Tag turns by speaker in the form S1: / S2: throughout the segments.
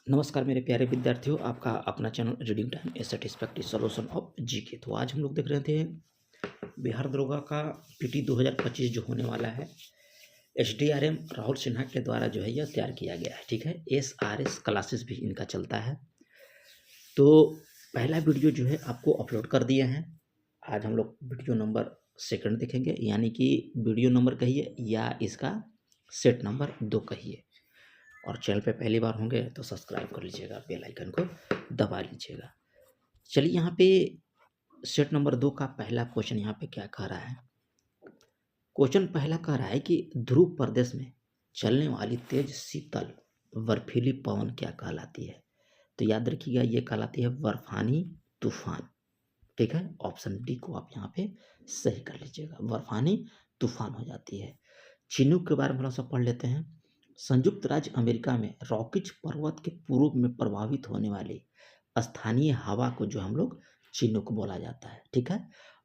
S1: नमस्कार मेरे प्यारे विद्यार्थियों, आपका अपना channel reading time A satisfactory solution of GK. तो आज हम लोग देख रहे थे बिहार दरोगा का पीटी 2025 जो होने वाला है। एसडीआरएम राहुल सिन्हा के द्वारा जो है यह तैयार किया गया है। ठीक है, एसआरएस क्लासेस भी इनका चलता है। तो पहला वीडियो जो है आपको अपलोड कर दिए हैं। आज हम लोग वीडियो नंबर सेकंड देखेंगे, यानी कि वीडियो नंबर कहिए या इसका सेट नंबर 2 कहिए। और चैनल पे पहली बार होंगे तो सब्सक्राइब कर लीजिएगा, बेल आइकन को दबा लीजिएगा। चलिए, यहाँ पे सेट नंबर 2 का पहला क्वेश्चन यहाँ पे क्या कह रहा है। क्वेश्चन पहला कह रहा है कि ध्रुव प्रदेश में चलने वाली तेज शीतल बर्फीली पवन क्या कहलाती है। तो याद रखिएगा, ये कहलाती है बर्फानी तूफान। ठीक है, ऑप्शन डी को आप यहाँ पे सही कर लीजिएगा, बर्फानी तूफान हो जाती है। चिनूक के बारे में थोड़ा सा पढ़ लेते हैं। संयुक्त राज्य अमेरिका में रॉकीज पर्वत के पूर्व में प्रभावित होने वाली स्थानीय हवा को जो हम लोग चिनूक बोला जाता है। ठीक है,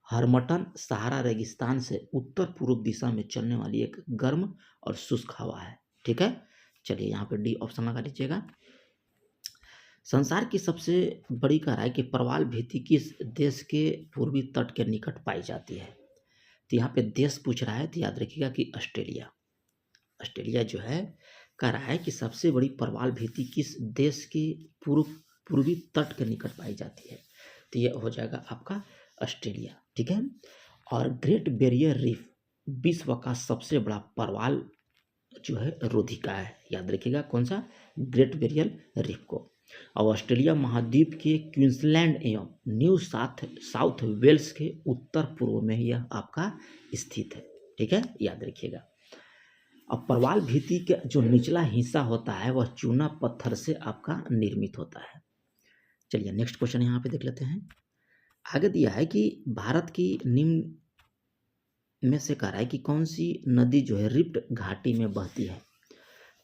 S1: हरमटन सहारा रेगिस्तान से उत्तर पूर्व दिशा में चलने वाली एक गर्म और शुष्क हवा है। ठीक है, चलिए यहाँ पे डी ऑप्शन लगा लीजिएगा। संसार की सबसे बड़ी कराई की प्रवाल भित्ति किस देश के पूर्वी तट के निकट पाई जाती है। तो यहाँ पे देश पूछ रहा है, तो याद रखिएगा कि ऑस्ट्रेलिया। ऑस्ट्रेलिया जो है कह रहा है कि सबसे बड़ी प्रवाल भित्ति किस देश के पूर्वी तट के निकट पाई जाती है। तो यह हो जाएगा आपका ऑस्ट्रेलिया। ठीक है, और ग्रेट बैरियर रीफ विश्व का सबसे बड़ा प्रवाल जो है रोधिका है। याद रखिएगा कौन सा, ग्रेट बैरियर रीफ को। और ऑस्ट्रेलिया महाद्वीप के क्वींसलैंड एवं न्यू साउथ वेल्स के उत्तर पूर्व में यह आपका स्थित है। ठीक है, याद रखिएगा। अब प्रवाल भित्ति का जो निचला हिस्सा होता है वह चूना पत्थर से आपका निर्मित होता है। चलिए नेक्स्ट क्वेश्चन यहाँ पे देख लेते हैं। आगे दिया है कि भारत की निम्न में से कह रहा है कि कौन सी नदी जो है रिफ्ट घाटी में बहती है।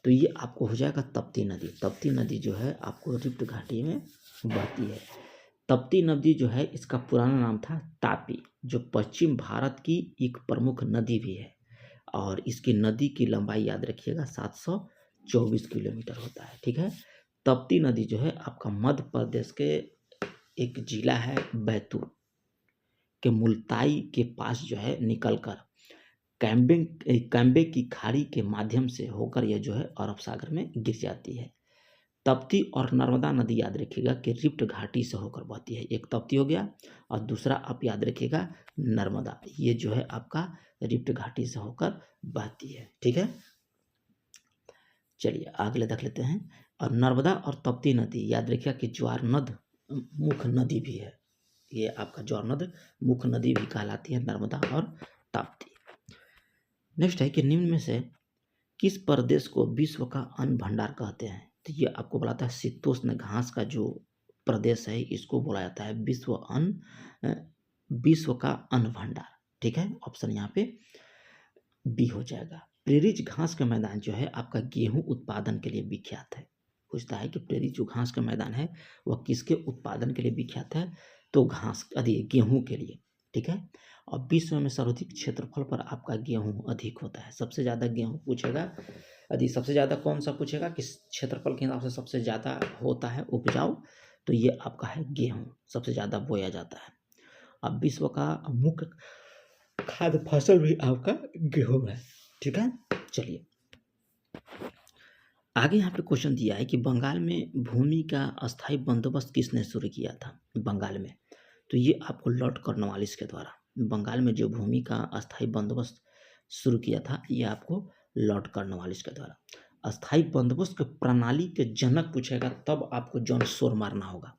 S1: तो ये आपको हो जाएगा तप्ती नदी। तप्ती नदी जो है आपको रिफ्ट घाटी में बहती है। तप्ती नदी जो है इसका पुराना नाम था तापी, जो पश्चिम भारत की एक प्रमुख नदी भी है। और इसकी नदी की लंबाई याद रखिएगा 724 किलोमीटर होता है। ठीक है, तप्ती नदी जो है आपका मध्य प्रदेश के एक जिला है बैतूल के मुल्ताई के पास जो है निकलकर कैम्बे की खाड़ी के माध्यम से होकर यह जो है अरब सागर में गिर जाती है। तप्ती और नर्मदा नदी याद रखिएगा कि रिफ्ट घाटी से होकर बहती है। एक तप्ती हो गया और दूसरा आप याद रखिएगा नर्मदा, ये जो है आपका रिफ्ट घाटी से होकर बहती है। ठीक है, चलिए अगले देख लेते हैं। और नर्मदा और तप्ती नदी याद रखिएगा कि ज्वारनद मुख्य नदी भी है। ये आपका ज्वारनद मुख्य नदी भी कहलाती है, नर्मदा और ताप्ती। नेक्स्ट है कि निम्न में से किस प्रदेश को विश्व का अन्न भंडार कहते हैं। तो ये आपको बोलाता है शीतोष्ण घास का जो प्रदेश है इसको बोला जाता है विश्व का अन्न भंडार। ठीक है, ऑप्शन यहाँ पे बी हो जाएगा। प्रेरिज घास का मैदान जो है आपका गेहूं उत्पादन के लिए विख्यात है। पूछता है कि प्रेरिज जो घास का मैदान है वह किसके उत्पादन के लिए विख्यात है। तो घास गेहूं के लिए। ठीक है, और विश्व में सर्वाधिक क्षेत्रफल पर आपका गेहूं अधिक होता है। सबसे ज़्यादा गेहूं पूछेगा, यदि सबसे ज़्यादा कौन सा पूछेगा कि क्षेत्रफल के हिसाब से सबसे ज़्यादा होता है उपजाऊ, तो ये आपका है गेहूं, सबसे ज़्यादा बोया जाता है। अब विश्व का मुख्य खाद्य फसल भी आपका गेहूं है। ठीक है, चलिए आगे यहाँ पे क्वेश्चन दिया है कि बंगाल में भूमि का अस्थायी बंदोबस्त किसने शुरू किया था बंगाल में। तो ये आपको लॉर्ड कॉर्नवालिस के द्वारा बंगाल में जो भूमि का अस्थायी बंदोबस्त शुरू किया था, ये आपको लॉर्ड कॉर्नवालिस के द्वारा। अस्थायी बंदोबस्त के प्रणाली के जनक पूछेगा तब आपको जॉन शोर मारना होगा।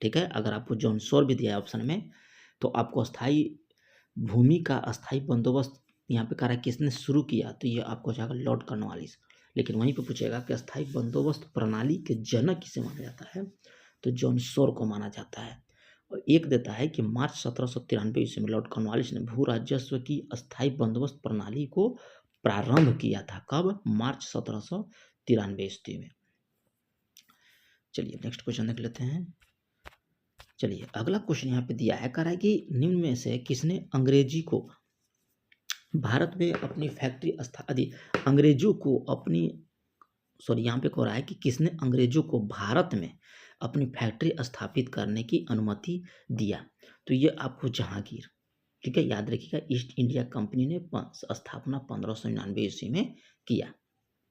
S1: ठीक है, अगर आपको जॉन शोर भी दिया है ऑप्शन में तो आपको अस्थायी भूमि का अस्थायी बंदोबस्त यहाँ पे कह रहा है किसने शुरू किया, तो ये आपको हो जाएगा लॉर्ड कॉर्नवालिस। लेकिन वहीं पे पूछेगा कि अस्थायी बंदोबस्त प्रणाली के जनक किसे माना जाता है, तो जॉन शोर को माना जाता है। और एक देता है कि मार्च 1793 ईस्वी में लॉर्ड कॉर्नवालिस ने भू राजस्व की अस्थायी बंदोबस्त प्रणाली को प्रारंभ किया था। कब? मार्च 1793 ईस्वी में। चलिए नेक्स्ट क्वेश्चन देख लेते हैं। चलिए अगला क्वेश्चन यहाँ पे दिया है, कह रहा है कि निम्न में से किसने अंग्रेजी को भारत में अपनी फैक्ट्री अंग्रेजों को अपनी सॉरी यहाँ पे कह रहा है कि किसने अंग्रेजों को भारत में अपनी फैक्ट्री स्थापित करने की अनुमति दिया। तो ये आपको जहांगीर, ठीक है, याद रखिएगा। ईस्ट इंडिया कंपनी ने स्थापना 1599 ईस्वी में किया,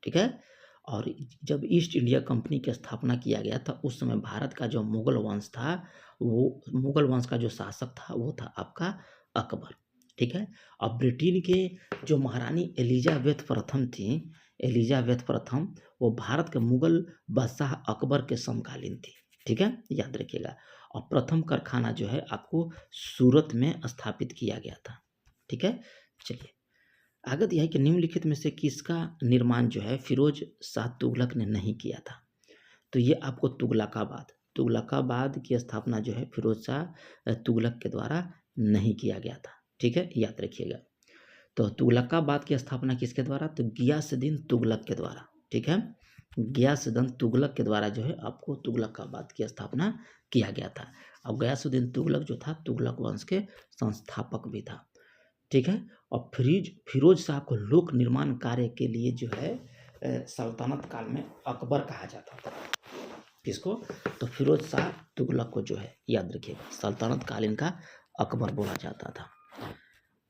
S1: ठीक है। और जब ईस्ट इंडिया कंपनी की स्थापना किया गया था उस समय भारत का जो मुगल वंश था, वो मुगल वंश का जो शासक था वो था आपका अकबर, ठीक है। और ब्रिटेन के जो महारानी एलिजाबेथ प्रथम थी, एलिजाबेथ प्रथम, वो भारत के मुगल बादशाह अकबर के समकालीन थी, ठीक है, याद रखिएगा। और प्रथम कारखाना जो है आपको सूरत में स्थापित किया गया था, ठीक है। चलिए आगे दिया है कि निम्नलिखित में से किसका निर्माण जो है फिरोज शाह तुगलक ने नहीं किया था। तो ये आपको तुगलकाबाद की स्थापना जो है फिरोज शाह तुगलक के द्वारा नहीं किया गया था, ठीक है, याद रखिएगा। तो तुगलकाबाद की स्थापना किसके द्वारा, तो गियासुद्दीन तुगलक के द्वारा, ठीक है। गियासुद्दीन तुगलक के द्वारा जो है आपको तुगलकाबाद की स्थापना किया गया था। और गियासुद्दीन तुगलक जो था तुगलक वंश के संस्थापक भी था, ठीक है। और फिरोज शाह को लोक निर्माण कार्य के लिए जो है सल्तनत काल में अकबर कहा जाता था। किसको, तो फिरोज शाह तुगलक को जो है याद रखिएगा सल्तनत कालीन का अकबर बोला जाता था।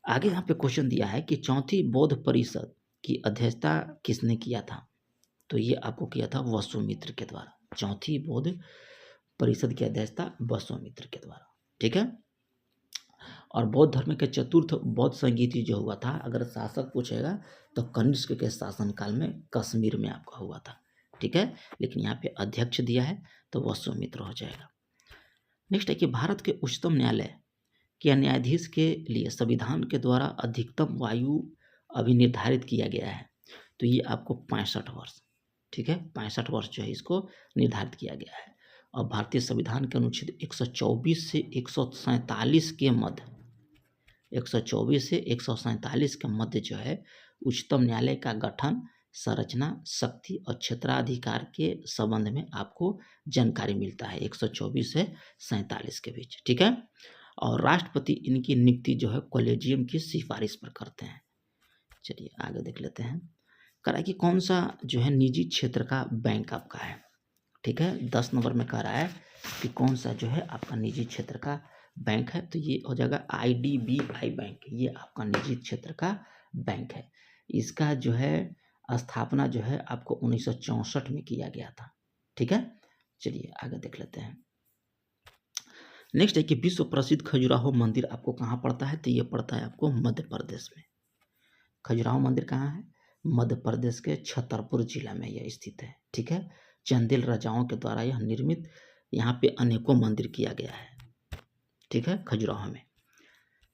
S1: आगे यहाँ पे क्वेश्चन दिया है कि चौथी बौद्ध परिषद की अध्यक्षता किसने किया था। तो ये आपको किया था वसुमित्र के द्वारा। चौथी बौद्ध परिषद की अध्यक्षता वसुमित्र के द्वारा, ठीक है। और बौद्ध धर्म के चतुर्थ बौद्ध संगीति जो हुआ था, अगर शासक पूछेगा तो कनिष्क के शासनकाल में कश्मीर में आपका हुआ था, ठीक है। लेकिन यहाँ पे अध्यक्ष दिया है तो वसुमित्र हो जाएगा। नेक्स्ट है कि भारत के उच्चतम न्यायालय के न्यायाधीश के लिए संविधान के द्वारा अधिकतम आयु अभी निर्धारित किया गया है। तो ये आपको 65 वर्ष, ठीक है, 65 वर्ष जो है इसको निर्धारित किया गया है। और भारतीय संविधान के अनुच्छेद 124 से 147 के मध्य, 124 से 147 के मध्य जो है उच्चतम न्यायालय का गठन, संरचना, शक्ति और क्षेत्राधिकार के संबंध में आपको जानकारी मिलता है 124 से 47 के बीच, ठीक है। और राष्ट्रपति इनकी नियुक्ति जो है कॉलेजियम की सिफारिश पर करते हैं। चलिए आगे देख लेते हैं। करा कि कौन सा जो है निजी क्षेत्र का बैंक आपका है, ठीक है। 10 नंबर में कह रहा है कि कौन सा जो है आपका निजी क्षेत्र का बैंक है। तो ये हो जाएगा IDBI बैंक, ये आपका निजी क्षेत्र का बैंक है। इसका जो है स्थापना जो है आपको 1964 में किया गया था, ठीक है। चलिए आगे देख लेते हैं। नेक्स्ट है कि विश्व प्रसिद्ध खजुराहो मंदिर आपको कहाँ पड़ता है। तो ये पड़ता है आपको मध्य प्रदेश में। खजुराहो मंदिर कहाँ है, मध्य प्रदेश के छतरपुर जिला में यह स्थित है, ठीक है। चंदेल राजाओं के द्वारा यह निर्मित, यहाँ पे अनेकों मंदिर किया गया है, ठीक है, खजुराहो में।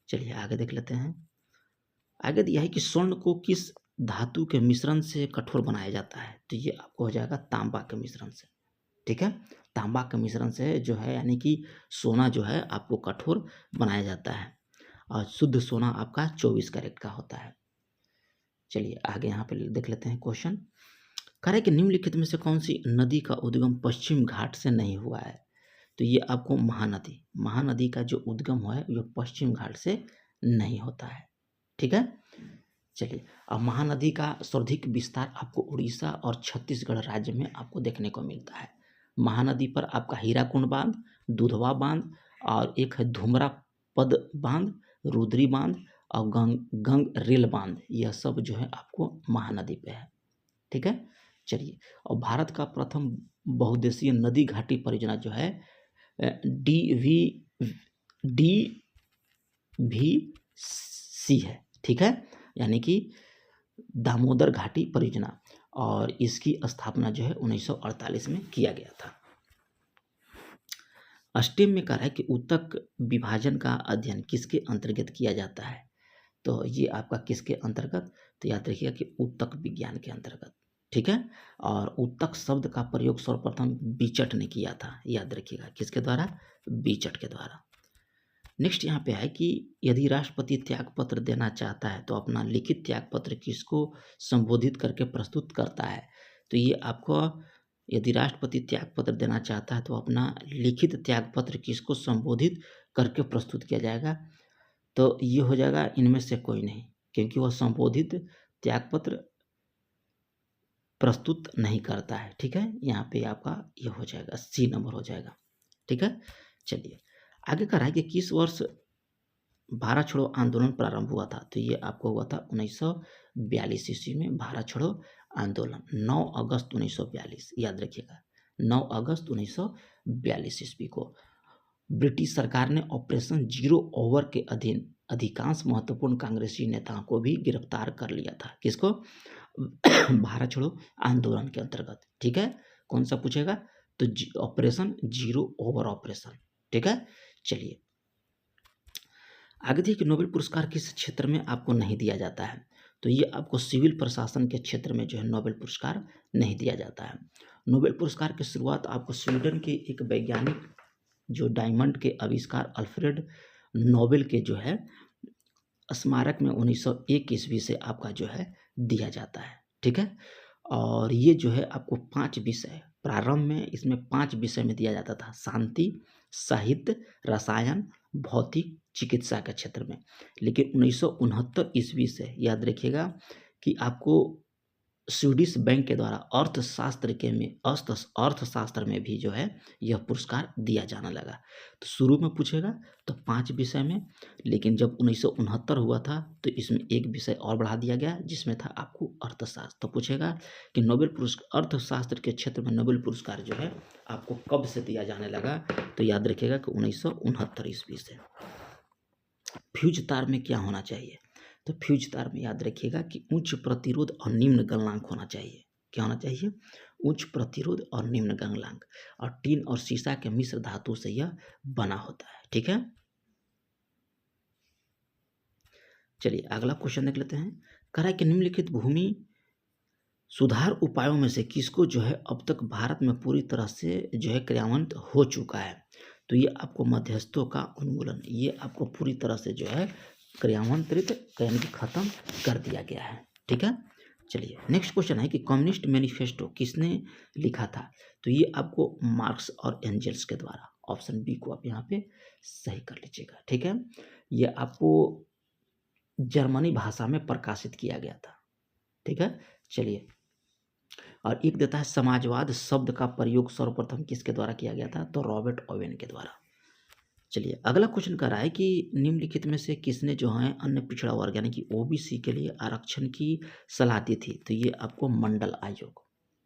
S1: चलिए आगे देख लेते हैं। आगे दिया है कि स्वर्ण को किस धातु के मिश्रण से कठोर बनाया जाता है। तो ये आपको हो जाएगा तांबा के मिश्रण से, ठीक है। तांबा के मिश्रण से जो है यानी कि सोना जो है आपको कठोर बनाया जाता है। और शुद्ध सोना आपका 24 कैरेट का होता है। चलिए आगे यहाँ पे देख लेते हैं क्वेश्चन। कह रहे कि निम्नलिखित में से कौन सी नदी का उद्गम पश्चिम घाट से नहीं हुआ है। तो ये आपको महानदी का जो उद्गम हुआ है वो पश्चिम घाट से नहीं होता है, ठीक है। चलिए अब महानदी का सर्वाधिक विस्तार आपको उड़ीसा और छत्तीसगढ़ राज्य में आपको देखने को मिलता है। महानदी पर आपका हीराकुंड बांध, दुधवा बांध और एक है धुमरा पद बांध, रुद्री बांध और गंग रेल बांध, यह सब जो है आपको महानदी पे है, ठीक है। चलिए और भारत का प्रथम बहुउद्देशीय नदी घाटी परियोजना जो है DVC है, ठीक है, यानी कि दामोदर घाटी परियोजना। और इसकी स्थापना जो है 1948 में किया गया था। अष्टम में कह रहा है कि ऊतक विभाजन का अध्ययन किसके अंतर्गत किया जाता है। तो ये आपका किसके अंतर्गत, तो याद रखिएगा कि ऊतक विज्ञान के अंतर्गत, ठीक है। और ऊतक शब्द का प्रयोग सर्वप्रथम बीचट ने किया था, याद रखिएगा किसके द्वारा, बीचट के द्वारा। नेक्स्ट यहाँ पे है कि यदि राष्ट्रपति त्यागपत्र देना चाहता है तो अपना लिखित त्यागपत्र किसको संबोधित करके प्रस्तुत करता है। तो ये आपको यदि राष्ट्रपति त्यागपत्र देना चाहता है तो अपना लिखित त्यागपत्र किसको संबोधित करके प्रस्तुत किया जाएगा। तो ये हो जाएगा इनमें से कोई नहीं, क्योंकि वह संबोधित त्यागपत्र प्रस्तुत नहीं करता है। ठीक है, यहाँ पे आपका ये हो जाएगा, सी नंबर हो जाएगा। ठीक है, चलिए आगे का रहा है कि किस वर्ष भारत छोड़ो आंदोलन प्रारंभ हुआ था। तो ये आपको हुआ था 1942 ईस्वी में भारत छोड़ो आंदोलन, 9 अगस्त 1942, याद रखिएगा 9 अगस्त 1942 ईस्वी को ब्रिटिश सरकार ने ऑपरेशन जीरो ओवर के अधीन अधिकांश महत्वपूर्ण कांग्रेसी नेताओं को भी गिरफ्तार कर लिया था। किसको? भारत छोड़ो आंदोलन के अंतर्गत। ठीक है, कौन सा पूछेगा? तो ऑपरेशन जीरो ओवर ऑपरेशन। ठीक है, चलिए आगे देखिए कि नोबेल पुरस्कार किस क्षेत्र में आपको नहीं दिया जाता है। तो ये आपको सिविल प्रशासन के क्षेत्र में जो है नोबेल पुरस्कार नहीं दिया जाता है। नोबेल पुरस्कार की शुरुआत आपको स्वीडन के एक वैज्ञानिक जो डायमंड के आविष्कार अल्फ्रेड नोबेल के जो है स्मारक में 1901 ईस्वी से आपका जो है दिया जाता है। ठीक है, और ये जो है आपको 5 विषय प्रारंभ में इसमें 5 विषय में दिया जाता था, शांति, साहित्य, रसायन, भौतिक, चिकित्सा के क्षेत्र में। लेकिन 1969 ईस्वी से याद रखिएगा कि आपको स्वीडिश बैंक के द्वारा अर्थशास्त्र में भी जो है यह पुरस्कार दिया जाने लगा। तो शुरू में पूछेगा तो 5 विषय में, लेकिन जब 1969 हुआ था तो इसमें एक विषय और बढ़ा दिया गया जिसमें था आपको अर्थशास्त्र। तो पूछेगा कि नोबेल पुरस्कार अर्थशास्त्र के क्षेत्र में नोबेल पुरस्कार जो है आपको कब से दिया जाने लगा। तो याद रखिएगा कि 1969 ईस्वी से। फ्यूज तार में क्या होना चाहिए? तो फ्यूज तार में याद रखिएगा कि उच्च प्रतिरोध और निम्न गलनांक होना चाहिए। क्या होना चाहिए? उच्च प्रतिरोध और निम्न गलनांक, और टीन और सीसा के मिश्र धातु से यह बना होता है। ठीक है, चलिए अगला क्वेश्चन देख लेते हैं। कह रहा है कि निम्नलिखित भूमि सुधार उपायों में से किसको जो है अब तक भारत में पूरी तरह से जो है क्रियान्वित हो चुका है। तो ये आपको मध्यस्थों का उन्मूलन, ये आपको पूरी तरह से जो है क्रियान्वित यानी कि खत्म कर दिया गया है। ठीक है, चलिए नेक्स्ट क्वेश्चन है कि कम्युनिस्ट मैनिफेस्टो किसने लिखा था। तो ये आपको मार्क्स और एंजल्स के द्वारा, ऑप्शन बी को आप यहाँ पे सही कर लीजिएगा। ठीक है, ये आपको जर्मनी भाषा में प्रकाशित किया गया था। ठीक है, चलिए और एक देता है समाजवाद शब्द का प्रयोग सर्वप्रथम किसके द्वारा किया गया था। तो रॉबर्ट ओवेन के द्वारा। चलिए अगला क्वेश्चन कर रहा है कि निम्नलिखित में से किसने जो है अन्य पिछड़ा वर्ग यानी कि ओबीसी के लिए आरक्षण की सलाह दी थी। तो ये आपको मंडल आयोग।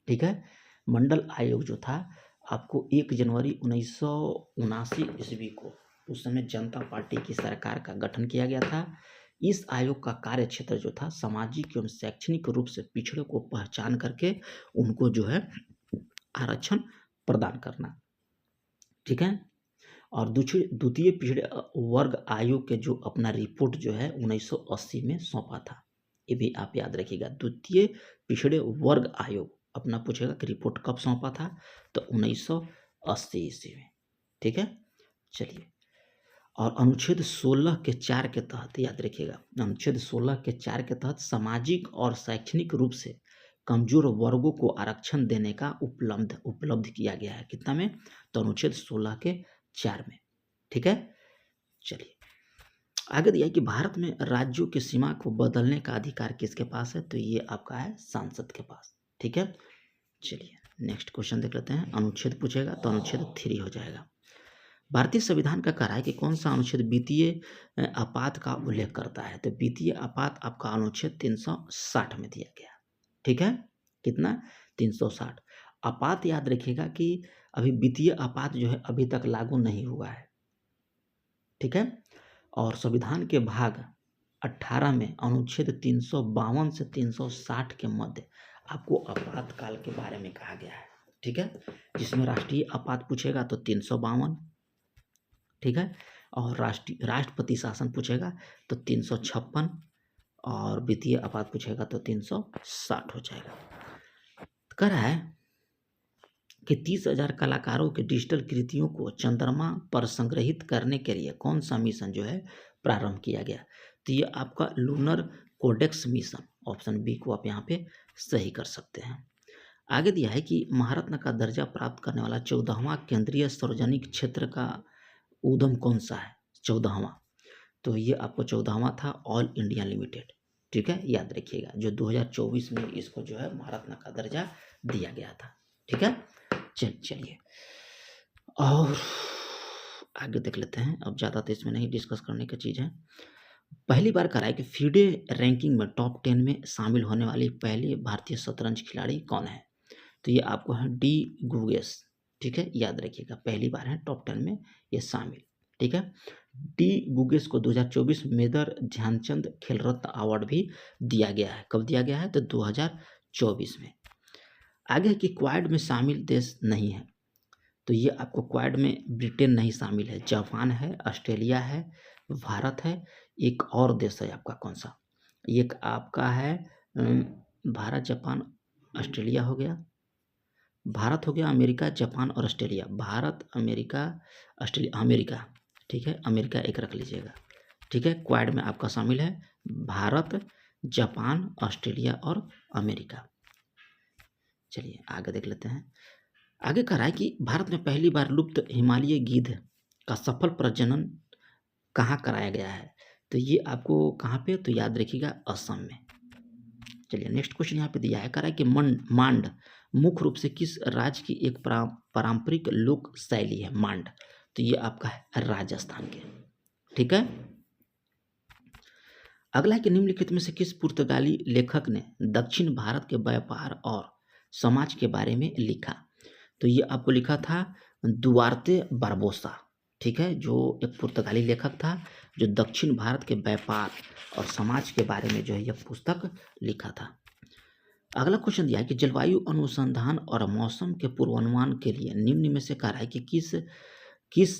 S1: ठीक है, मंडल आयोग जो था आपको 1 जनवरी 1979 ईस्वी को, उस समय जनता पार्टी की सरकार का गठन किया गया था। इस आयोग का कार्य क्षेत्र जो था सामाजिक एवं शैक्षणिक रूप से पिछड़े को पहचान करके उनको जो है आरक्षण प्रदान करना। ठीक है, और द्वितीय पिछड़े वर्ग आयोग के जो अपना रिपोर्ट जो है 1980 में सौंपा था। ये भी आप याद रखिएगा, द्वितीय पिछड़े वर्ग आयोग अपना पूछेगा कि रिपोर्ट कब सौंपा था। तो 1980 ईस्वी में। ठीक है, चलिए और अनुच्छेद 16 के 4 के तहत याद रखिएगा, अनुच्छेद 16 के 4 के तहत सामाजिक और शैक्षणिक रूप से कमजोर वर्गों को आरक्षण देने का उपलब्ध किया गया है। कितना में? तो अनुच्छेद 16 के 4 में। ठीक है, चलिए आगे दिया है कि भारत में राज्यों की सीमा को बदलने का अधिकार किसके पास है। तो ये आपका है सांसद के पास। ठीक है, चलिए नेक्स्ट क्वेश्चन देख लेते हैं। अनुच्छेद पूछेगा तो अनुच्छेद 3 हो जाएगा। भारतीय संविधान का कह रहा है कि कौन सा अनुच्छेद वित्तीय आपात का उल्लेख करता है। तो वित्तीय आपात आपका अनुच्छेद 360 में दिया गया। ठीक है, कितना? 360। आपात याद रखिएगा कि अभी वित्तीय आपात जो है अभी तक लागू नहीं हुआ है। ठीक है, और संविधान के भाग 18 में अनुच्छेद 352 से 360 के मध्य आपको आपातकाल के बारे में कहा गया है। ठीक है, जिसमें राष्ट्रीय आपात पूछेगा तो 352। ठीक है, और राष्ट्रपति शासन पूछेगा तो 356, और वित्तीय आपात पूछेगा तो 360 हो जाएगा। कह रहा है कि 30,000 कलाकारों के डिजिटल कृतियों को चंद्रमा पर संग्रहित करने के लिए कौन सा मिशन जो है प्रारंभ किया गया। तो ये आपका lunar codex mission, option B को आप यहाँ पे सही कर सकते हैं। आगे दिया है कि महारत्न का दर्जा प्राप्त करने वाला 14वां केंद्रीय सार्वजनिक क्षेत्र का उद्यम कौन सा है। 14वां, तो ये आपको 14वां था ऑल इंडिया लिमिटेड। ठीक है, याद रखिएगा, जो 2024 में इसको जो है महारत्न का दर्जा दिया गया था। ठीक है, चलिए और आगे देख लेते हैं। अब ज़्यादा तो इसमें नहीं डिस्कस करने की चीज़ है। पहली बार कराए कि फीडे रैंकिंग में टॉप 10 में शामिल होने वाली पहली भारतीय शतरंज खिलाड़ी कौन है? तो ये आपको है डी गुगेस। ठीक है, याद रखिएगा, पहली बार है टॉप 10 में ये शामिल। ठीक है, डी गुगेस को 2024 मेजर ध्यानचंद खेल रत्न अवार्ड भी दिया गया है। कब दिया गया है? तो 2024 में। आगे है कि क्वाड में शामिल देश नहीं है। तो ये आपको क्वाड में ब्रिटेन नहीं शामिल है, जापान है, ऑस्ट्रेलिया है, भारत है, एक और देश है आपका कौन सा? एक आपका है भारत, जापान, ऑस्ट्रेलिया हो गया, भारत हो गया, अमेरिका, जापान और Australia. Bharat, America, Australia, America. ठीक है, अमेरिका एक रख लीजिएगा। ठीक है, क्वाड में आपका शामिल है भारत, जापान, ऑस्ट्रेलिया और अमेरिका। चलिए आगे देख लेते हैं। आगे कह रहा है कि भारत में पहली बार लुप्त हिमालयी गिद्ध का सफल प्रजनन कहाँ कराया गया है? तो ये आपको कहाँ पे? तो याद रखिएगा, असम में। चलिए नेक्स्ट क्वेश्चन यहाँ पे दिया है, कह रहा है कि मांड मुख्य रूप से किस राज्य की एक पारंपरिक लोक शैली है? मांड, तो ये आपका है राजस्थान के। ठीक है, अगला है कि निम्नलिखित में से किस पुर्तगाली लेखक ने दक्षिण भारत के व्यापार और समाज के बारे में लिखा? तो ये आपको लिखा था दुआर्ते बारबोसा। ठीक है, जो एक पुर्तगाली लेखक था जो दक्षिण भारत के व्यापार और समाज के बारे में जो है यह पुस्तक लिखा था। अगला क्वेश्चन दिया है कि जलवायु अनुसंधान और मौसम के पूर्वानुमान के लिए निम्न में से कह रहा है कि किस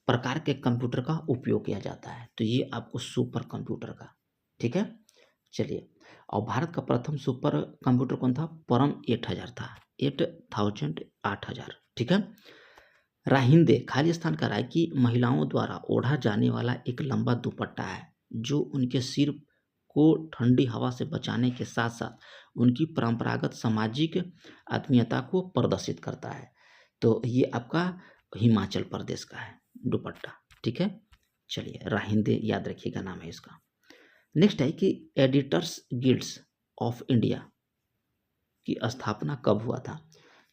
S1: प्रकार के कंप्यूटर का उपयोग किया जाता है? तो ये आपको सुपर कंप्यूटर का। ठीक है, चलिए, और भारत का प्रथम सुपर कंप्यूटर कौन था? परम 8000 था, 8000। ठीक है, राहिंदे खालिस्तान का राय की महिलाओं द्वारा ओढ़ा जाने वाला एक लंबा दुपट्टा है जो उनके सिर को ठंडी हवा से बचाने के साथ साथ उनकी परंपरागत सामाजिक आत्मीयता को प्रदर्शित करता है। तो ये आपका हिमाचल प्रदेश का है दुपट्टा। ठीक है, चलिए, राहिंदे याद रखिएगा नाम है इसका। नेक्स्ट है कि एडिटर्स गिल्ड्स ऑफ इंडिया की स्थापना कब हुआ था?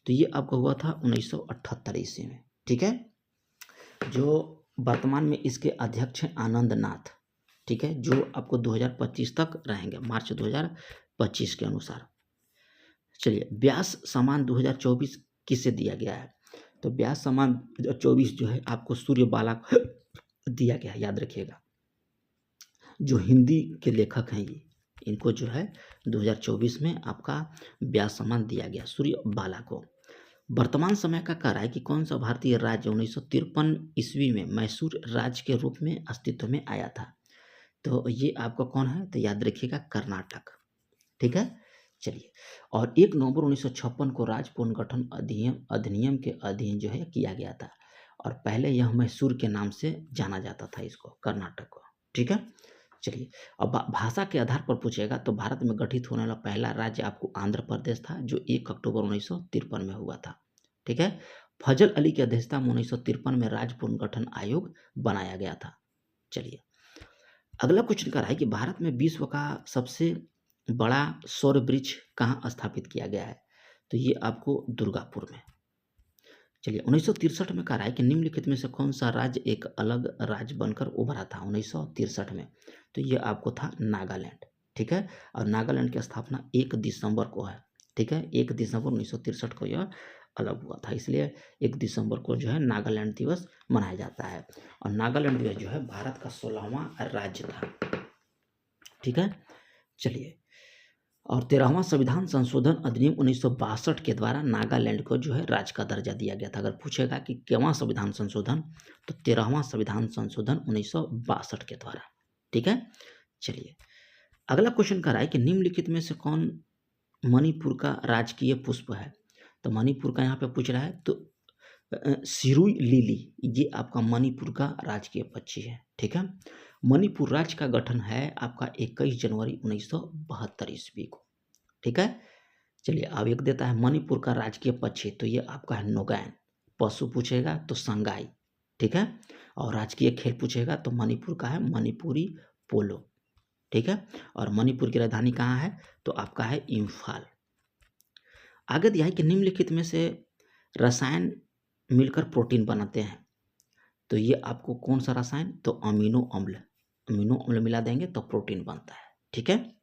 S1: तो ये आपका हुआ था 1978 ईस्वी में। ठीक है, जो वर्तमान में इसके अध्यक्ष हैं आनंद नाथ। ठीक है, जो आपको 2025 तक रहेंगे, मार्च 2025 के अनुसार। चलिए, व्यास सम्मान 2024 किसे दिया गया है? तो व्यास सम्मान 2024 जो है आपको सूर्यबाला को दिया गया है, याद रखिएगा। जो हिंदी के लेखक हैं ये, इनको जो है 2024 में आपका व्यास सम्मान दिया गया सूर्यबाला को। वर्तमान समय का कह रहा है कि कौन सा भारतीय राज्य 1953 ईस्वी में मैसूर राज्य के रूप में अस्तित्व में आया था? तो ये आपका कौन है? तो याद रखिएगा, कर्नाटक। ठीक है, चलिए, और 1 नवंबर 1956 को राज्य पुनर्गठन अधिनियम के अधीन जो है किया गया था, और पहले यह मैसूर के नाम से जाना जाता था इसको, कर्नाटक को। ठीक है, चलिए, अब भाषा के आधार पर पूछेगा तो भारत में गठित होने वाला पहला राज्य आपको आंध्र प्रदेश था जो 1 अक्टूबर 1953 में हुआ था। ठीक है, फजल अली की अध्यक्षता में 1953 में राज्य पुनर्गठन आयोग बनाया गया था। चलिए, अगला क्वेश्चन कर रहा है कि भारत में विश्व का सबसे बड़ा सौर वृक्ष कहाँ स्थापित किया गया है? तो ये आपको दुर्गापुर में। चलिए, 1963 में कह रहा है कि निम्नलिखित में से कौन सा राज्य एक अलग राज्य बनकर उभरा था 1963 में? तो ये आपको था नागालैंड। ठीक है, और नागालैंड की स्थापना 1 दिसंबर को है। ठीक है, 1 दिसंबर 1963 को यह अलग हुआ था, इसलिए 1 दिसंबर को जो है नागालैंड दिवस मनाया जाता है, और नागालैंड दिवस जो है भारत का 16वां राज्य था। ठीक है, चलिए, और 13वां संविधान संशोधन अधिनियम 1962 के द्वारा नागालैंड को जो है राज्य का दर्जा दिया गया था। अगर पूछेगा कि केवां संविधान संशोधन, तो 13वां संविधान संशोधन 1962 के द्वारा। ठीक है, चलिए, अगला क्वेश्चन कह रहा है कि निम्नलिखित में से कौन मणिपुर का राजकीय पुष्प है? तो मणिपुर का यहाँ पे पूछ रहा है, तो सिरुई लिली ये आपका मणिपुर का राजकीय पक्षी है। ठीक है, मणिपुर राज्य का गठन है आपका 21 जनवरी 1972 ईस्वी को। ठीक है, चलिए, अब एक देता है मणिपुर का राजकीय पक्षी, तो ये आपका है नोगैन। पशु पूछेगा तो संगाई। ठीक है, और राजकीय खेल पूछेगा तो मणिपुर का है मणिपुरी पोलो। ठीक है। और मणिपुर की राजधानी कहाँ है, तो आपका है इम्फाल। आगे दिया है कि निम्नलिखित में से रसायन मिलकर प्रोटीन बनाते हैं, तो ये आपको कौन सा रसायन, तो अमीनो अम्ल, अमीनो अम्ल मिला देंगे तो प्रोटीन बनता है, ठीक है।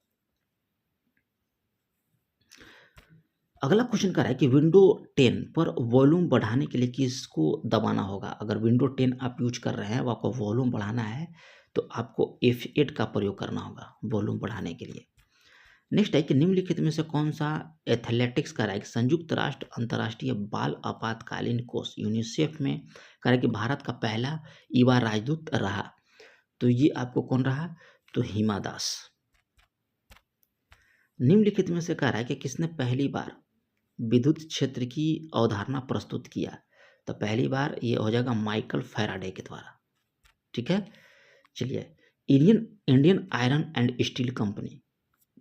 S1: अगला क्वेश्चन कर रहा है कि विंडो 10 पर वॉल्यूम बढ़ाने के लिए किसको दबाना होगा। अगर विंडो 10 आप यूज कर रहे हैं, वो आपको वॉल्यूम बढ़ाना है, तो आपको F8 का प्रयोग करना होगा वॉल्यूम बढ़ाने के लिए। नेक्स्ट है कि निम्नलिखित में से कौन सा एथलेटिक्स का रहा है, संयुक्त राष्ट्र अंतर्राष्ट्रीय बाल आपातकालीन कोष यूनिसेफ में कह रहा है कि भारत का पहला युवा राजदूत रहा, तो ये आपको कौन रहा, तो हिमा दास। निम्नलिखित में से कह रहा है कि किसने पहली बार विद्युत क्षेत्र की अवधारणा प्रस्तुत किया, तो पहली बार ये हो जाएगा माइकल फैराडे के द्वारा, ठीक है। चलिए, Indian Indian iron and steel company,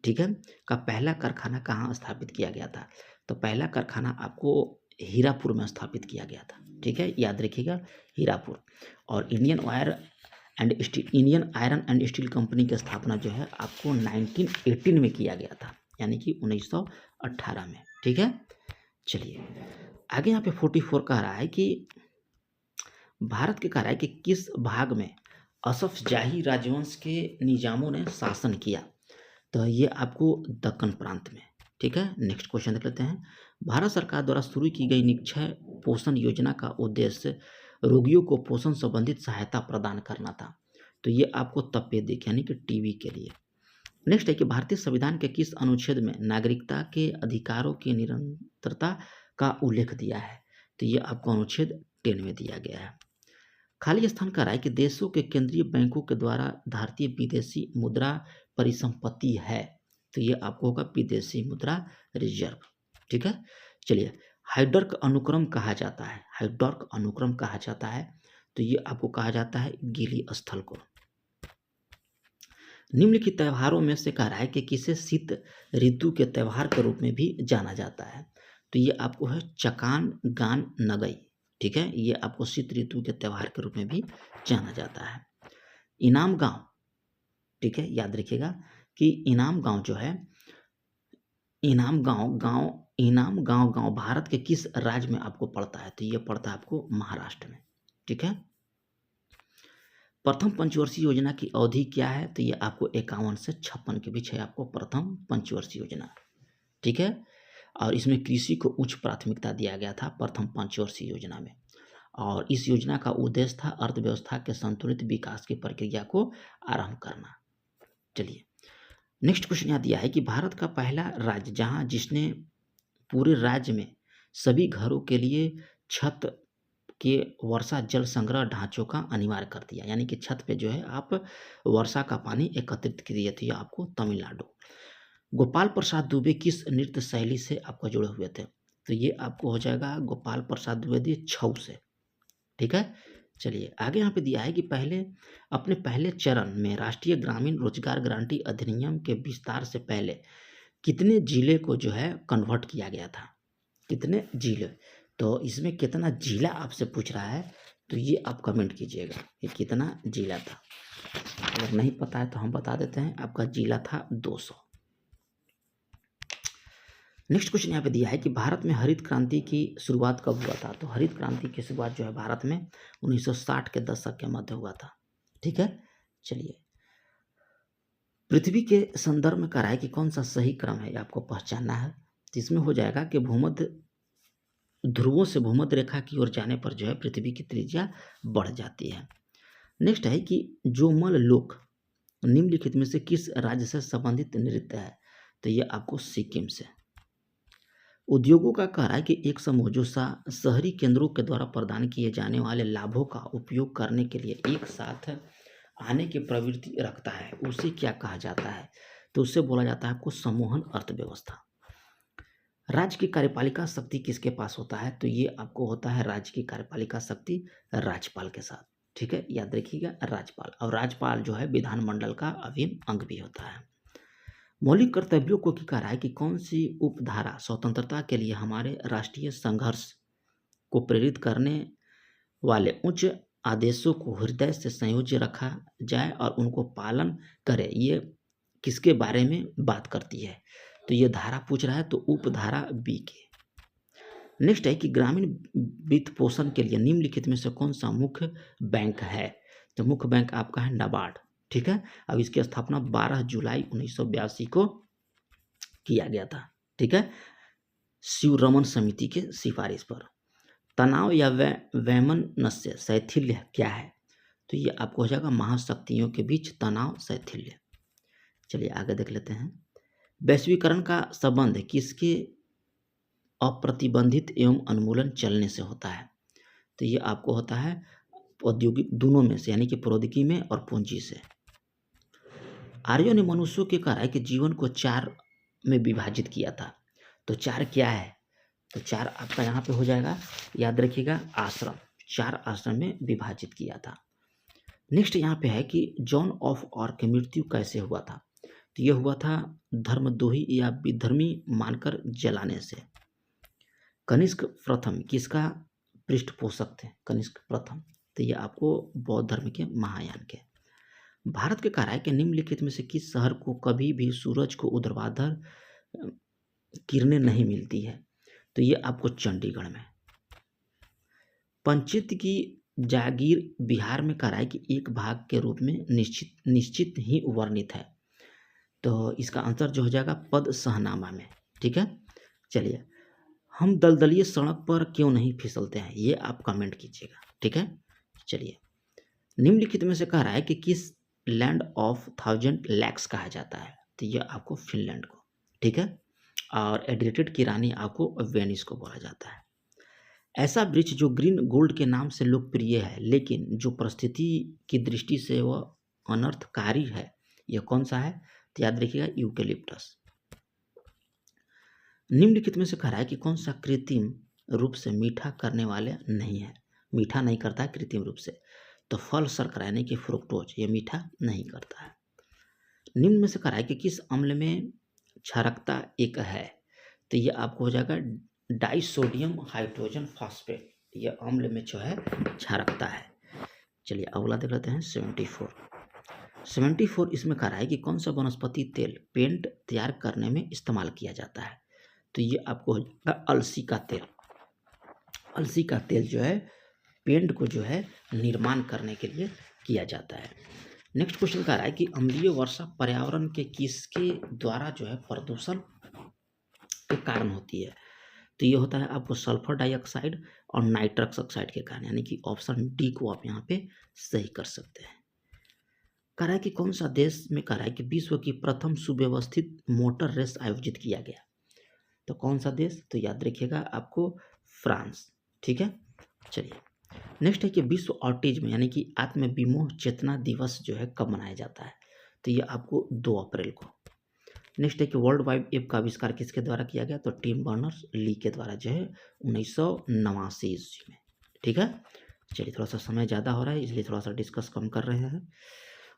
S1: ठीक है, का पहला कारखाना कहाँ स्थापित किया गया था, तो पहला कारखाना आपको हीरापुर में स्थापित किया गया था, ठीक है, याद रखिएगा हीरापुर। और Indian iron and steel company की स्थापना जो है आपको 1918 में किया गया था, यानी कि 1918 में, ठीक है। चलिए आगे यहाँ पे 44 कह रहा है कि भारत के कह रहा है कि किस भाग में असफ जाही राजवंश के निजामों ने शासन किया, तो ये आपको दक्कन प्रांत में, ठीक है। नेक्स्ट क्वेश्चन देख लेते हैं। भारत सरकार द्वारा शुरू की गई निक्षय पोषण योजना का उद्देश्य रोगियों को पोषण संबंधित सहायता प्रदान करना था, तो ये आपको तपेदिक यानी कि टीबी के लिए। नेक्स्ट है कि भारतीय संविधान के किस अनुच्छेद में नागरिकता के अधिकारों की निरंतरता का उल्लेख दिया है, तो ये आपको अनुच्छेद 10 में दिया गया है। खाली स्थान कह रहा है कि देशों के केंद्रीय बैंकों के द्वारा भारतीय विदेशी मुद्रा परिसंपत्ति है, तो ये आपको होगा विदेशी मुद्रा रिजर्व, ठीक है। चलिए, हाइड्रक अनुक्रम कहा जाता है, हाइड्रक अनुक्रम कहा जाता है, तो ये आपको कहा जाता है गीली स्थल को। निम्नलिखित त्योहारों में से कह रहा है कि किसे शीत ऋतु के त्योहार के रूप में भी जाना जाता है, तो ये आपको है चकान गान नगई, ठीक है, ये आपको शीत ऋतु के त्योहार के रूप में भी जाना जाता है। इनाम गांव, ठीक है, याद रखिएगा कि इनाम गांव जो है, इनाम गांव भारत के किस राज्य में आपको पड़ता है, तो ये पड़ता है आपको महाराष्ट्र में, ठीक है। प्रथम पंचवर्षीय योजना की अवधि क्या है, तो ये आपको 51 से 56 के बीच है आपको प्रथम पंचवर्षीय योजना, ठीक है। और इसमें कृषि को उच्च प्राथमिकता दिया गया था प्रथम पंचवर्षीय योजना में, और इस योजना का उद्देश्य था अर्थव्यवस्था के संतुलित विकास की प्रक्रिया को आरंभ करना। चलिए नेक्स्ट क्वेश्चन यहाँ दिया है कि भारत का पहला राज्य जिसने पूरे राज्य में सभी घरों के लिए छत के वर्षा जल संग्रह ढांचों का अनिवार्य कर दिया, यानी कि छत पे जो है आप वर्षा का पानी एकत्रित किए थे, आपको तमिलनाडु। गोपाल प्रसाद दुबे किस नृत्य शैली से आपको जुड़े हुए थे, तो ये आपको हो जाएगा गोपाल प्रसाद द्विवेदी छऊ से, ठीक है। चलिए आगे यहाँ पे दिया है कि अपने पहले चरण में राष्ट्रीय ग्रामीण रोजगार गारंटी अधिनियम के विस्तार से पहले कितने जिले को जो है कन्वर्ट किया गया था, कितने जिले, तो इसमें कितना जिला आपसे पूछ रहा है, तो ये आप कमेंट कीजिएगा कि कितना जिला था। अगर नहीं पता है तो हम बता देते हैं, आपका जिला था 200। नेक्स्ट क्वेश्चन यहाँ पे दिया है कि भारत में हरित क्रांति की शुरुआत कब हुआ था, तो हरित क्रांति की शुरुआत जो है भारत में 1960 के दशक के मध्य हुआ था, ठीक है। चलिए, पृथ्वी के संदर्भ में कह रहा है कि कौन सा सही क्रम है, आपको पहचानना है। तो इसमें हो जाएगा कि भूमध्य ध्रुवों से भूमध्य रेखा की ओर जाने पर जो है पृथ्वी की त्रिज्या बढ़ जाती है। नेक्स्ट है कि जोमल लोक निम्नलिखित में से किस राज्य से संबंधित नृत्य है, तो ये आपको सिक्किम से। उद्योगों का कह रहा है कि एक समूह जो शहरी केंद्रों के द्वारा प्रदान किए जाने वाले लाभों का उपयोग करने के लिए एक साथ आने की प्रवृत्ति रखता है, उसे क्या कहा जाता है, तो उसे बोला जाता है आपको समूहन अर्थव्यवस्था। राज्य की कार्यपालिका शक्ति किसके पास होता है, तो ये आपको होता है राज्य की कार्यपालिका शक्ति राज्यपाल के साथ, ठीक है, याद रखिएगा राज्यपाल। और राज्यपाल जो है विधानमंडल का अभिन्न अंग भी होता है। मौलिक कर्तव्यों को क्या कह रहा है कि कौन सी उपधारा स्वतंत्रता के लिए हमारे राष्ट्रीय संघर्ष को प्रेरित करने वाले उच्च आदेशों को हृदय से संयोज्य रखा जाए और उनको पालन करे, ये किसके बारे में बात करती है? तो ये धारा पूछ रहा है, तो उपधारा बी के। नेक्स्ट है कि ग्रामीण वित्त पोषण के लिए निम्नलिखित में से कौन सा मुख्य बैंक है? तो मुख्य बैंक आपका है नाबार्ड। ठीक है, अब इसकी स्थापना 12 जुलाई 1982 को किया गया था। ठीक है, शिवरमन समिति के सिफारिश पर। तनाव या वैमनस्य शैथिल्य क्या है? तो ये आपको हो जाएगा महाशक्तियों के बीच तनाव शैथिल्य। चलिए आगे देख लेते हैं। वैश्वीकरण का संबंध किसके अप्रतिबंधित एवं उन्मूलन चलने से होता है? तो ये आपको होता है औद्योगिक दोनों में से, यानी कि प्रौद्योगिकी में और पूंजी से। आर्यों ने मनुष्यों के कार्य के जीवन को 4 में विभाजित किया था। तो 4 क्या है? तो 4 आपका यहाँ पे हो जाएगा, याद रखिएगा, आश्रम। 4 आश्रम में विभाजित किया था। नेक्स्ट यहाँ पे है कि जॉन ऑफ आर्क की मृत्यु कैसे हुआ था? तो ये हुआ था धर्मद्रोही या विधर्मी मानकर जलाने से। कनिष्क प्रथम किसका पृष्ठपोषक थे? कनिष्क प्रथम, तो ये आपको बौद्ध धर्म के महायान के। भारत के कराए के निम्नलिखित में से किस शहर को कभी भी सूरज को ऊर्ध्वाधर किरणें नहीं मिलती है? तो ये आपको चंडीगढ़ में। पंचित की जागीर बिहार में कराए के एक भाग के रूप में निश्चित ही वर्णित है। तो इसका आंसर जो हो जाएगा पद सहनामा में। ठीक है, चलिए, हम दलदलीय सड़क पर क्यों नहीं फिसलते हैं? ये आप कमेंट कीजिएगा। ठीक है, चलिए, निम्नलिखित में से कह रहा है कि किस लैंड ऑफ 1000 लैक्स कहा जाता है? तो ये आपको फिनलैंड को। ठीक है, और एड्रिएटेड की रानी आपको वेनिस को बोला जाता है। ऐसा वृक्ष जो ग्रीन गोल्ड के नाम से लोकप्रिय है लेकिन जो परिस्थिति की दृष्टि से वह अनर्थकारी है, यह कौन सा है? तो याद रखिएगा यूकेलिप्टस। निम्नलिखित में से कह रहा है कि कौन सा कृत्रिम रूप से मीठा करने वाले नहीं है? मीठा नहीं करता है कृत्रिम रूप से। तो फल शर्करा यानी कि फ्रुक्टोज, ये मीठा नहीं करता है। निम्न में से कह रहा है कि किस अम्ल में क्षारकता एक है? तो ये आपको हो जाएगा डाइसोडियम हाइड्रोजन फॉस्फेट, ये अम्ल में जो है क्षारकता है। चलिए अगला देख लेते हैं 74 इसमें कह रहा है कि कौन सा वनस्पति तेल पेंट तैयार करने में इस्तेमाल किया जाता है? तो ये आपको हो जाएगा अलसी का तेल। अलसी का तेल जो है पेंट को जो है निर्माण करने के लिए किया जाता है। नेक्स्ट क्वेश्चन कह रहा है कि अम्लीय वर्षा पर्यावरण के किसके द्वारा जो है प्रदूषण के कारण होती है? तो ये होता है आपको सल्फर डाइऑक्साइड और नाइट्रस ऑक्साइड के कारण, यानी कि ऑप्शन डी को आप यहाँ पे सही कर सकते हैं। कह रहा है कि कौन सा देश में कह रहा है कि विश्व की प्रथम सुव्यवस्थित मोटर रेस आयोजित किया गया? तो कौन सा देश? तो याद रखिएगा आपको फ्रांस। ठीक है, चलिए, नेक्स्ट है कि विश्व ऑटिज्म यानी कि आत्म विमोह चेतना दिवस जो है कब मनाया जाता है? तो ये आपको 2 अप्रैल को। नेक्स्ट है कि वर्ल्ड वाइड वेब का आविष्कार किसके द्वारा किया गया? तो टिम बर्नर्स ली के द्वारा जो है 1989 ईस्वी में। ठीक है, चलिए, थोड़ा सा समय ज़्यादा हो रहा है इसलिए थोड़ा सा डिस्कस कम कर रहे हैं।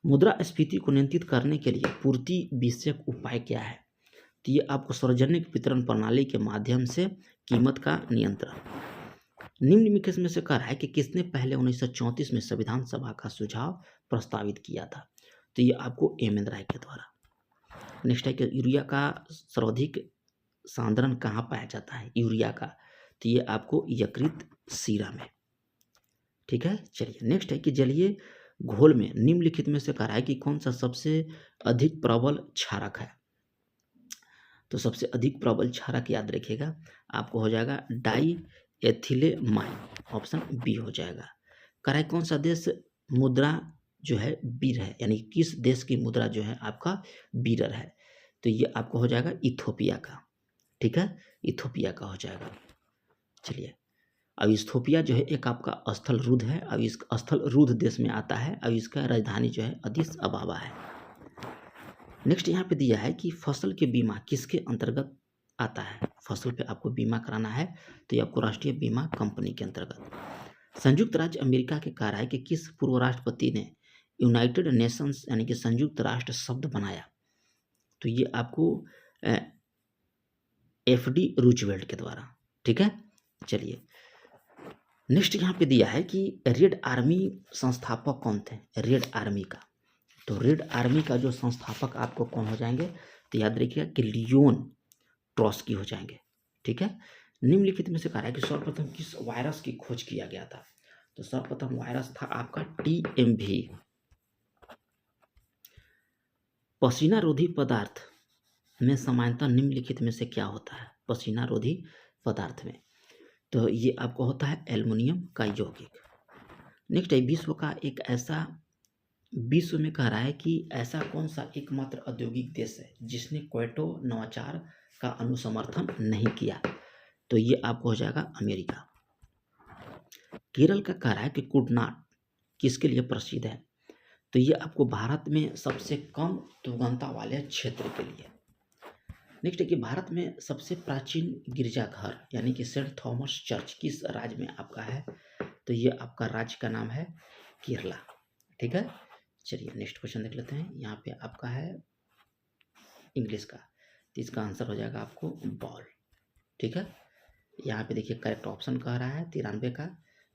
S1: मुद्रास्फीति को नियंत्रित करने के लिए पूर्ति विषयक उपाय क्या है? तो ये आपको सार्वजनिक वितरण प्रणाली के माध्यम से कीमत का नियंत्रण। निम्नलिखित में से कह रहा है कि किसने पहले 1934 में संविधान सभा का सुझाव प्रस्तावित किया था? तो ये आपको एम.एन. राय के द्वारा। नेक्स्ट है कि यूरिया का सर्वाधिक सांद्रण कहाँ पाया जाता है? यूरिया का, तो ये आपको यकृत सीरा में। ठीक है, चलिए, नेक्स्ट है कि जलीय घोल में निम्नलिखित में से कह रहा है कि कौन सा सबसे अधिक प्रबल क्षारक है? तो सबसे अधिक प्रबल क्षारक याद रखिएगा आपको हो जाएगा डाई एथिलेमाइन, ऑप्शन बी हो जाएगा। कह रहा है कौन सा देश मुद्रा जो है बीर है, यानी किस देश की मुद्रा जो है आपका बीरर है? तो ये आपको हो जाएगा इथोपिया का। ठीक है, इथोपिया का हो जाएगा। चलिए, अब इथोपिया जो है एक आपका स्थल रुद्ध है। अब इस स्थल रुद्ध देश में आता है। अब इसका राजधानी जो है अदिस अबाबा है। नेक्स्ट यहाँ पे दिया है कि फसल के बीमा किसके अंतर्गत आता है? फसल पे आपको बीमा कराना है तो ये आपको राष्ट्रीय बीमा कंपनी के अंतर्गत। संयुक्त राज्य अमेरिका के कह रहा है कि किस पूर्व राष्ट्रपति ने यूनाइटेड नेशंस यानी कि संयुक्त राष्ट्र शब्द बनाया? तो ये आपको एफ.डी. रूजवेल्ट के द्वारा। ठीक है, चलिए, नेक्स्ट यहाँ पे दिया है कि रेड आर्मी संस्थापक कौन थे? रेड आर्मी का, तो रेड आर्मी का जो संस्थापक आपको कौन हो जाएंगे, तो याद रखिएगा कि लियोन ट्रॉट्स्की हो जाएंगे। ठीक है। निम्नलिखित में से कह रहा है कि सर्वप्रथम किस वायरस की खोज किया गया था, तो सर्वप्रथम वायरस था आपका टीएमवी। पसीना रोधी पदार्थ में सामान्यतः निम्नलिखित में से क्या होता है, पसीना रोधी पदार्थ में, तो ये आपको होता है एल्युमिनियम का यौगिक। नेक्स्ट है विश्व का एक ऐसा, विश्व में कह रहा है कि ऐसा कौन सा एकमात्र औद्योगिक देश है जिसने क्योटो नवाचार का अनुसमर्थन नहीं किया, तो ये आपको हो जाएगा अमेरिका। केरल का कह रहा है कि कुटनाड किसके लिए प्रसिद्ध है, तो ये आपको भारत में सबसे कम दुर्गंधता वाले क्षेत्र के लिए। नेक्स्ट है कि भारत में सबसे प्राचीन गिरजाघर यानी कि सेंट थॉमस चर्च किस राज्य में आपका है, तो ये आपका राज्य का नाम है केरला। ठीक है। चलिए नेक्स्ट क्वेश्चन देख लेते हैं। यहाँ पे आपका है इंग्लिश का, तो इसका आंसर हो जाएगा आपको बॉल। ठीक है। यहाँ पे देखिए करेक्ट ऑप्शन कह रहा है 93 का,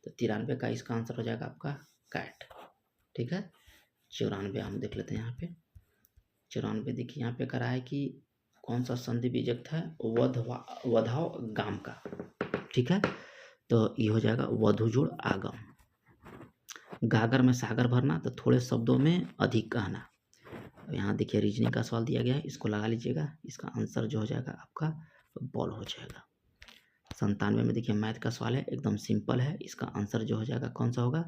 S1: तो 93 का इसका आंसर हो जाएगा आपका कैट। ठीक है। 94 हम देख लेते हैं। यहाँ पे 94 देखिए यहाँ पे कह रहा है कि कौन सा संधि बीजक था, वधाव गाम का। ठीक है। तो ये हो जाएगा वधु जोड़ आगम। गागर में सागर भरना, तो थोड़े शब्दों में अधिक कहना। यहाँ देखिए रीजनिंग का सवाल दिया गया है, इसको लगा लीजिएगा, इसका आंसर जो हो जाएगा आपका बॉल हो जाएगा। 97 में देखिए मैथ का सवाल है, एकदम सिंपल है, इसका आंसर जो हो जाएगा कौन सा होगा,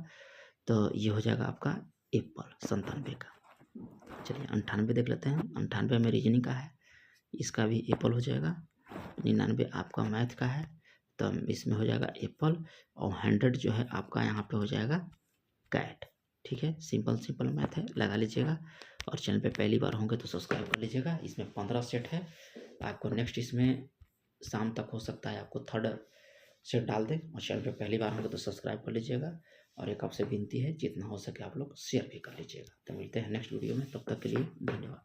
S1: तो ये हो जाएगा आपका एप्पल 97 का। चलिए 98 देख लेते हैं। 98 में रीजनिंग का है, इसका भी एप्पल हो जाएगा। 99 आपका मैथ का है, तो इसमें हो जाएगा एप्पल, और 100 जो है आपका यहाँ पे हो जाएगा कैट। ठीक है। सिंपल मैथ है, लगा लीजिएगा। और चैनल पे पहली बार होंगे तो सब्सक्राइब कर लीजिएगा। इसमें 15 सेट है, आपको नेक्स्ट इसमें शाम तक हो सकता है आपको थर्ड सेट डाल दें। और चैनल पे पहली बार होंगे तो सब्सक्राइब कर लीजिएगा। और एक आपसे विनती है जितना हो सके आप लोग शेयर भी कर लीजिएगा। तो मिलते हैं नेक्स्ट वीडियो में, तब तक के लिए धन्यवाद।